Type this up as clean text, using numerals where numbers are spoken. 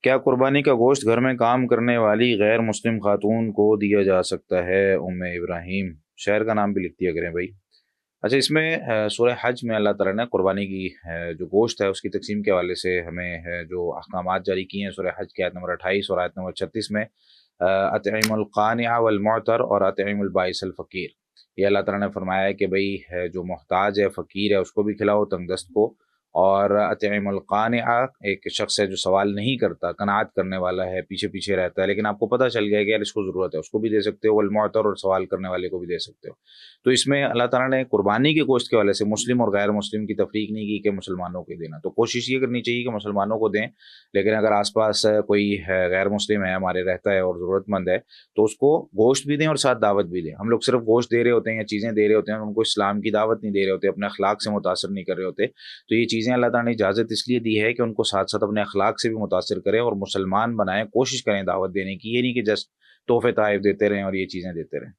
کیا قربانی کا گوشت گھر میں کام کرنے والی غیر مسلم خاتون کو دیا جا سکتا ہے؟ ابراہیم شہر کا نام بھی لکھ دیا کریں بھائی۔ اچھا، اس میں سورہ حج میں اللہ تعالیٰ نے قربانی کی جو گوشت ہے اس کی تقسیم کے حوالے سے ہمیں جو احکامات جاری کیے ہیں سورہ حج کی آیت نمبر 28 اور آیت نمبر 36 میں اطعم القانع والمعتر اور اطعم البائس الفقیر، یہ اللہ تعالیٰ نے فرمایا ہے کہ بھئی جو محتاج ہے، فقیر ہے، اس کو بھی کھلاؤ، تنگ دست کو، اور اطعم القانع ایک شخص ہے جو سوال نہیں کرتا، قناعت کرنے والا ہے، پیچھے پیچھے رہتا ہے، لیکن آپ کو پتہ چل گیا کہ یار اس کو ضرورت ہے، اس کو بھی دے سکتے ہو، والمعتر اور سوال کرنے والے کو بھی دے سکتے ہو۔ تو اس میں اللہ تعالیٰ نے قربانی کے گوشت کے والے سے مسلم اور غیر مسلم کی تفریق نہیں کی کہ مسلمانوں کو دینا، تو کوشش یہ کرنی چاہیے کہ مسلمانوں کو دیں، لیکن اگر آس پاس کوئی غیر مسلم ہے ہمارے رہتا ہے اور ضرورت مند ہے تو اس کو گوشت بھی دیں اور ساتھ دعوت بھی دیں۔ ہم لوگ صرف گوشت دے رہے ہوتے ہیں یا چیزیں دے رہے ہوتے ہیں، ان کو اسلام کی دعوت نہیں دے رہے ہوتے، اپنے اخلاق سے متاثر نہیں کر رہے ہوتے۔ تو یہ چیزیں اللہ تعالیٰ نے اجازت اس لیے دی ہے کہ ان کو ساتھ ساتھ اپنے اخلاق سے بھی متاثر کریں اور مسلمان بنائیں، کوشش کریں دعوت دینے کی، یہ نہیں کہ جسٹ تحفے تحائف دیتے رہیں اور یہ چیزیں دیتے رہیں۔